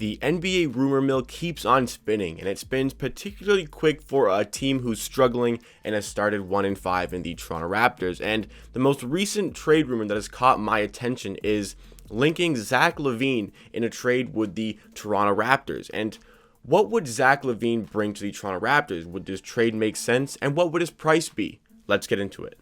The NBA rumor mill keeps on spinning, and it spins particularly quick for a team who's struggling and has started 1-5 in the Toronto Raptors. And the most recent trade rumor that has caught my attention is linking Zach Lavine in a trade with the Toronto Raptors. And what would Zach Lavine bring to the Toronto Raptors? Would this trade make sense? And what would his price be? Let's get into it.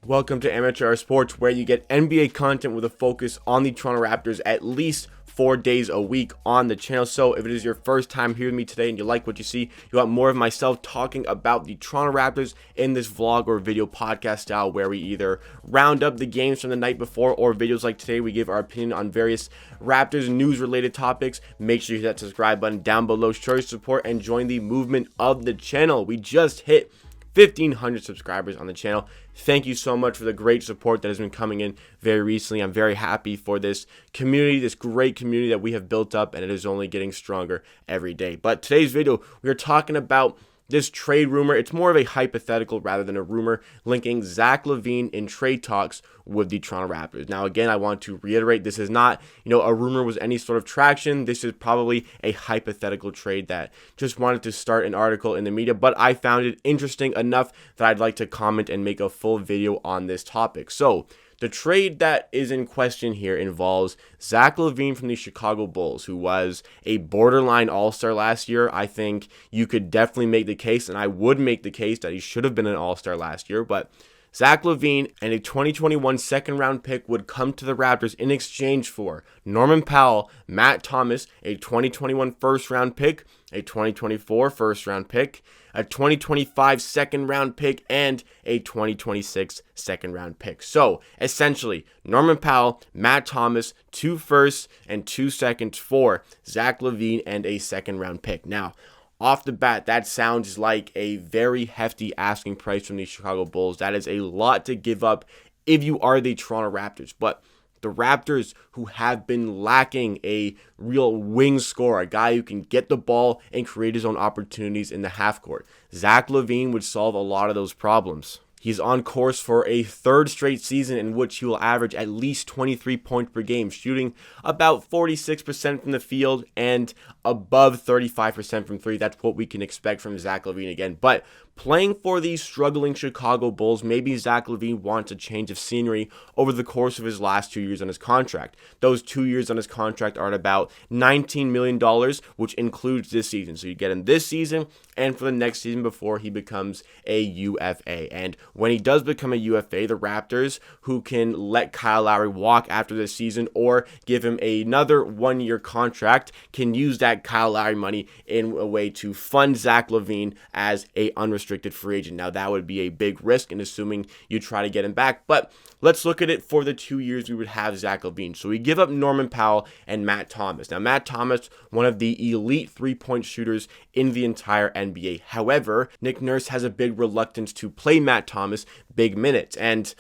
Welcome to Amateur Hour Sports, where you get NBA content with a focus on the Toronto Raptors at least 4 days a week on the channel. So if it is your first time here with me today and you like what you see, you want more of myself talking about the Toronto Raptors in this vlog or video podcast style, where we either round up the games from the night before, or videos like today, we give our opinion on various Raptors news related topics. Make sure you hit that subscribe button down below, show your support, and join the movement of the channel. We just hit 1,500 subscribers on the channel. Thank you so much for the great support that has been coming in very recently. I'm very happy for this community, this great community that we have built up, and it is only getting stronger every day. But today's video, we are talking about this trade rumor. It's more of a hypothetical rather than a rumor, linking Zach Lavine in trade talks with the Toronto Raptors. Now, again, I want to reiterate, this is not, a rumor with any sort of traction. This is probably a hypothetical trade that just wanted to start an article in the media, but I found it interesting enough that I'd like to comment and make a full video on this topic. So, the trade that is in question here involves Zach Lavine from the Chicago Bulls, who was a borderline all-star last year. I think you could definitely make the case, and I would make the case that he should have been an all-star last year, but Zach Lavine and a 2021 second-round pick would come to the Raptors in exchange for Norman Powell, Matt Thomas, a 2021 first-round pick, a 2024 first-round pick, a 2025 second-round pick, and a 2026 second-round pick. So, essentially, Norman Powell, Matt Thomas, 2 firsts and 2 seconds for Zach Lavine and a second-round pick. Now, off the bat, that sounds like a very hefty asking price from the Chicago Bulls. That is a lot to give up if you are the Toronto Raptors. But the Raptors, who have been lacking a real wing scorer, a guy who can get the ball and create his own opportunities in the half court, Zach Lavine would solve a lot of those problems. He's on course for a third straight season in which he will average at least 23 points per game, shooting about 46% from the field and above 35% from three. That's what we can expect from Zach Lavine again. But playing for the struggling Chicago Bulls, maybe Zach Lavine wants a change of scenery over the course of his last 2 years on his contract. Those 2 years on his contract are at about $19 million, which includes this season. So you get him this season and for the next season before he becomes a UFA. And when he does become a UFA, the Raptors, who can let Kyle Lowry walk after this season or give him another 1-year contract, can use that Kyle Lowry money in a way to fund Zach Lavine as a unrestricted free agent. Now, that would be a big risk in assuming you try to get him back, but let's look at it for the 2 years we would have Zach Lavine. So we give up Norman Powell and Matt Thomas. Now, Matt Thomas, one of the elite three-point shooters in the entire NBA. However, Nick Nurse has a big reluctance to play Matt Thomas big minutes, and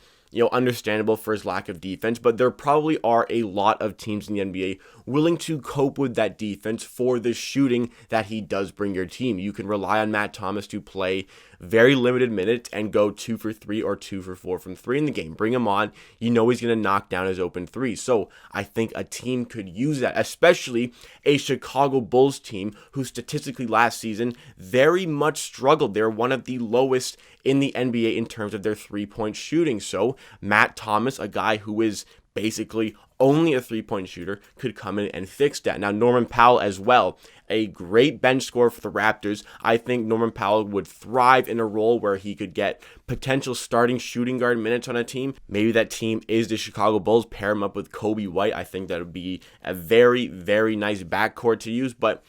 understandable for his lack of defense, but there probably are a lot of teams in the NBA willing to cope with that defense for the shooting that he does bring your team. You can rely on Matt Thomas to play very limited minutes and go 2 for 3 or 2 for 4 from 3 in the game. Bring him on. He's going to knock down his open threes. So I think a team could use that, especially a Chicago Bulls team who statistically last season very much struggled. They're one of the lowest in the NBA in terms of their three-point shooting. So Matt Thomas, a guy who is basically only a three-point shooter, could come in and fix that. Now, Norman Powell as well, a great bench scorer for the Raptors. I think Norman Powell would thrive in a role where he could get potential starting shooting guard minutes on a team. Maybe that team is the Chicago Bulls. Pair him up with Kobe White. I think that would be a very, very nice backcourt to use. But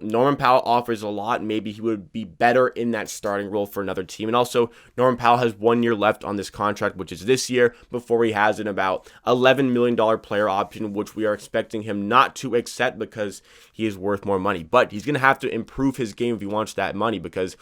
Norman Powell offers a lot. Maybe he would be better in that starting role for another team. And also, Norman Powell has 1 year left on this contract, which is this year, before he has an about $11 million player option, which we are expecting him not to accept because he is worth more money. But he's going to have to improve his game if he wants that money, because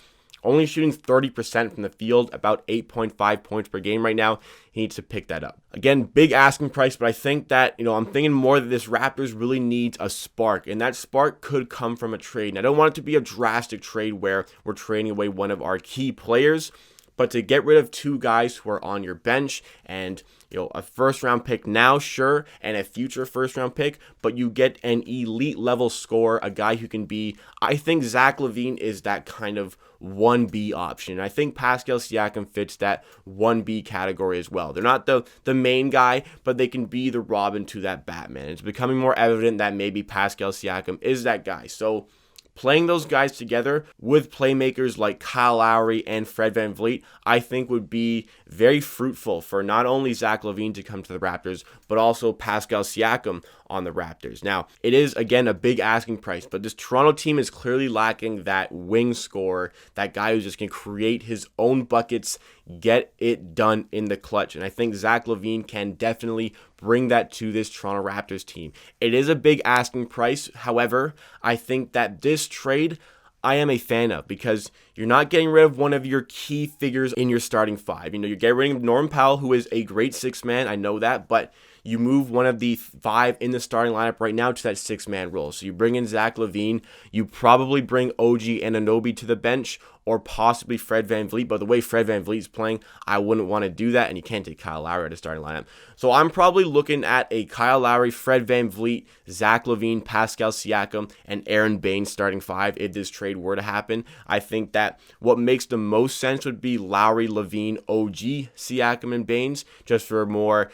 only shooting 30% from the field, about 8.5 points per game right now. He needs to pick that up. Again, big asking price, but I think that, I'm thinking more that this Raptors really needs a spark, and that spark could come from a trade. And I don't want it to be a drastic trade where we're trading away one of our key players, But to get rid of two guys who are on your bench and a first round pick now, sure, and a future first round pick, but you get an elite level scorer, a guy who can be, I think Zach Lavine is that kind of 1B option. I think Pascal Siakam fits that 1B category as well. They're not the main guy, but they can be the Robin to that Batman. It's becoming more evident that maybe Pascal Siakam is that guy. So playing those guys together with playmakers like Kyle Lowry and Fred VanVleet, I think would be very fruitful for not only Zach Lavine to come to the Raptors, but also Pascal Siakam on the Raptors. Now, it is, again, a big asking price, but this Toronto team is clearly lacking that wing scorer, that guy who just can create his own buckets, get it done in the clutch. And I think Zach Lavine can definitely bring that to this Toronto Raptors team. It is a big asking price. However, I think that this trade I am a fan of, because you're not getting rid of one of your key figures in your starting five. You're getting rid of Norman Powell, who is a great six man. I know that, but you move one of the five in the starting lineup right now to that six-man role. So you bring in Zach Lavine. You probably bring OG Anunoby to the bench, or possibly Fred VanVleet. But the way Fred VanVleet's playing, I wouldn't want to do that, and you can't take Kyle Lowry out of the starting lineup. So I'm probably looking at a Kyle Lowry, Fred VanVleet, Zach Lavine, Pascal Siakam, and Aaron Baines starting five if this trade were to happen. I think that what makes the most sense would be Lowry, Lavine, OG, Siakam, and Baines, just for more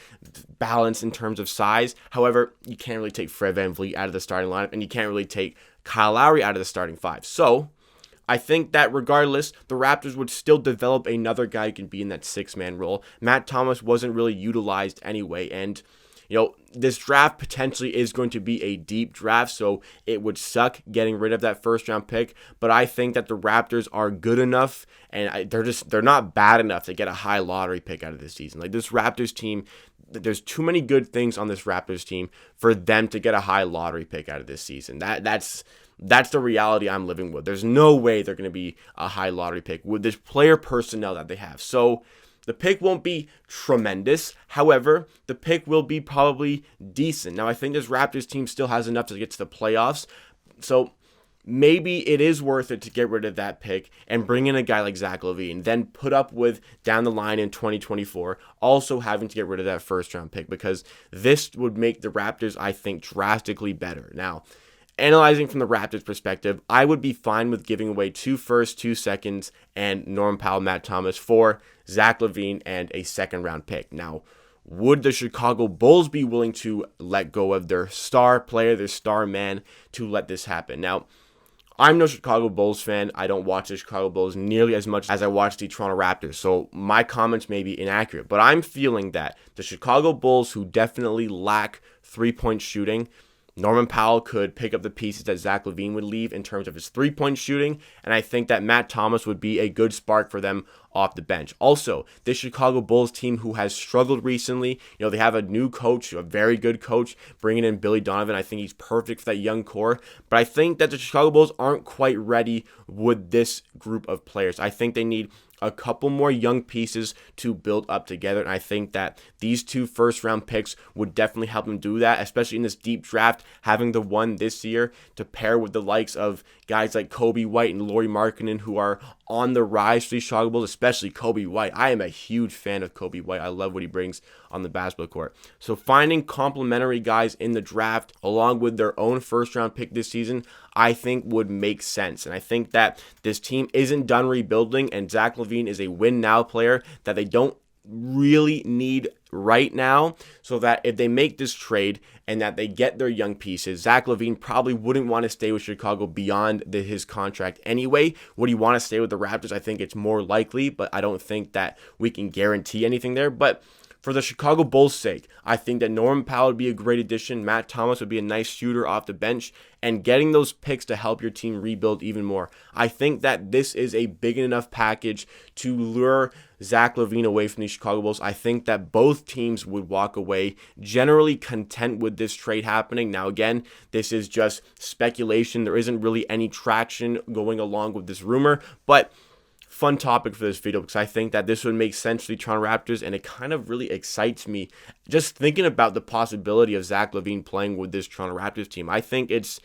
balance in terms of size. However, you can't really take Fred VanVleet out of the starting lineup, and you can't really take Kyle Lowry out of the starting five. So I think that regardless, the Raptors would still develop another guy who can be in that six-man role. Matt Thomas wasn't really utilized anyway, and this draft potentially is going to be a deep draft, so it would suck getting rid of that first-round pick. But I think that the Raptors are good enough, and they're not bad enough to get a high lottery pick out of this season. Like, this Raptors team, there's too many good things on this Raptors team for them to get a high lottery pick out of this season. That's the reality I'm living with. There's no way they're going to be a high lottery pick with this player personnel that they have. So the pick won't be tremendous. However, the pick will be probably decent. Now, I think this Raptors team still has enough to get to the playoffs. So maybe it is worth it to get rid of that pick and bring in a guy like Zach Lavine, then put up with down the line in 2024 also having to get rid of that first round pick, because this would make the Raptors, I think, drastically better. Now, analyzing from the Raptors perspective, I would be fine with giving away 2 firsts, 2 seconds, and Norman Powell, Matt Thomas for Zach Lavine and a second round pick. Now, would the Chicago Bulls be willing to let go of their star player, their star man, to let this happen? Now, I'm no Chicago Bulls fan. I don't watch the Chicago Bulls nearly as much as I watch the Toronto Raptors, so my comments may be inaccurate. But I'm feeling that the Chicago Bulls, who definitely lack three-point shooting, Norman Powell could pick up the pieces that Zach Lavine would leave in terms of his three-point shooting, and I think that Matt Thomas would be a good spark for them off the bench. Also, this Chicago Bulls team, who has struggled recently, they have a new coach, a very good coach, bringing in Billy Donovan. I think he's perfect for that young core, but I think that the Chicago Bulls aren't quite ready with this group of players. I think they need a couple more young pieces to build up together, and I think that these 2 first-round picks would definitely help them do that, especially in this deep draft, having the one this year to pair with the likes of guys like Kobe White and Lauri Markkanen, who are on the rise for the Chicago Bulls, especially Kobe White. I am a huge fan of Kobe White. I love what he brings on the basketball court. So finding complementary guys in the draft, along with their own first-round pick this season, I think would make sense. And I think that this team isn't done rebuilding, and Zach Lavine is a win-now player that they don't really need right now, so that if they make this trade and that they get their young pieces, Zach Lavine probably wouldn't want to stay with Chicago beyond his contract anyway. Would he want to stay with the Raptors? I think it's more likely, but I don't think that we can guarantee anything there. But for the Chicago Bulls' sake, I think that Norman Powell would be a great addition. Matt Thomas would be a nice shooter off the bench, and getting those picks to help your team rebuild even more. I think that this is a big enough package to lure Zach Lavine away from the Chicago Bulls. I think that both teams would walk away generally content with this trade happening. Now, again, this is just speculation. There isn't really any traction going along with this rumor, but fun topic for this video, because I think that this would make sense to the Toronto Raptors, and it kind of really excites me just thinking about the possibility of Zach Lavine playing with this Toronto Raptors team. I think it's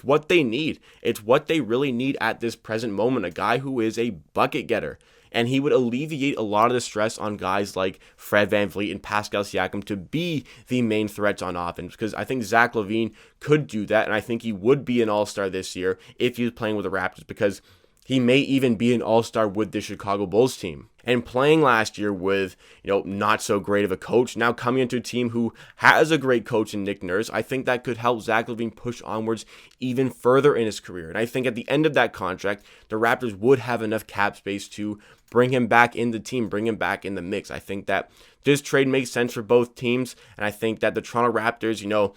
what they need. It's what they really need at this present moment, a guy who is a bucket getter. and he would alleviate a lot of the stress on guys like Fred VanVleet and Pascal Siakam to be the main threats on offense, because I think Zach Lavine could do that, and I think he would be an all-star this year if he was playing with the Raptors, because he may even be an all-star with the Chicago Bulls team. And playing last year with, not so great of a coach, now coming into a team who has a great coach in Nick Nurse, I think that could help Zach Lavine push onwards even further in his career. And I think at the end of that contract, the Raptors would have enough cap space to bring him back in the team, bring him back in the mix. I think that this trade makes sense for both teams, and I think that the Toronto Raptors,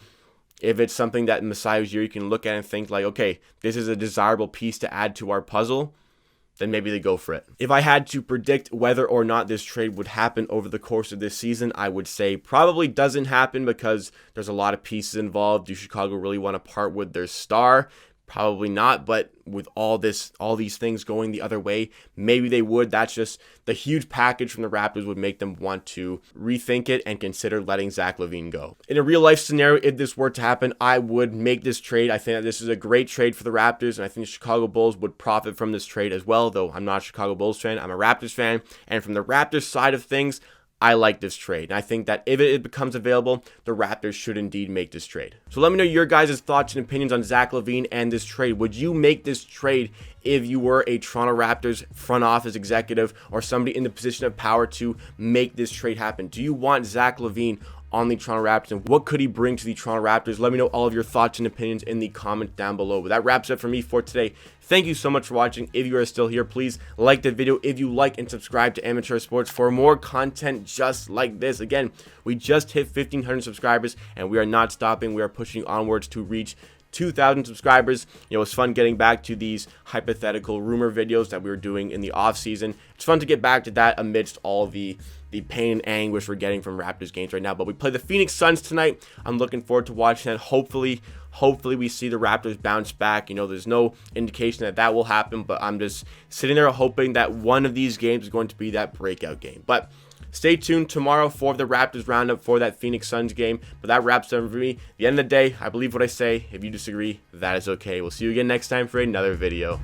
if it's something that in Masai Ujiri can look at and think like, okay, this is a desirable piece to add to our puzzle, then maybe they go for it. If I had to predict whether or not this trade would happen over the course of this season, I would say probably doesn't happen because there's a lot of pieces involved. Do Chicago really want to part with their star? Probably not, but with all these things going the other way, maybe they would. That's just the huge package from the Raptors would make them want to rethink it and consider letting Zach Lavine go. In a real life scenario, if this were to happen, I would make this trade. I think that this is a great trade for the Raptors, and I think the Chicago Bulls would profit from this trade as well, though I'm not a Chicago Bulls fan. I'm a Raptors fan, and from the Raptors side of things, I like this trade, and I think that if it becomes available, the Raptors should indeed make this trade. So let me know your guys' thoughts and opinions on Zach Lavine and this trade. Would you make this trade if you were a Toronto Raptors front office executive or somebody in the position of power to make this trade happen? Do you want Zach Lavine on the Toronto Raptors, and what could he bring to the Toronto Raptors? Let me know all of your thoughts and opinions in the comments down below. But that wraps up for me for today. Thank you so much for watching. If you are still here, please like the video if you like, and subscribe to Amateur Sports for more content just like this. Again, we just hit 1,500 subscribers, and we are not stopping. We are pushing onwards to reach 2,000 subscribers. It's fun getting back to these hypothetical rumor videos that we were doing in the off season. It's fun to get back to that amidst all the pain and anguish we're getting from Raptors games right now. But we play the Phoenix Suns tonight. I'm looking forward to watching that. Hopefully we see the Raptors bounce back. There's no indication that will happen, but I'm just sitting there hoping that one of these games is going to be that breakout game. But stay tuned tomorrow for the Raptors roundup for that Phoenix Suns game. But that wraps up for me. At the end of the day, I believe what I say. If you disagree, that is okay. We'll see you again next time for another video.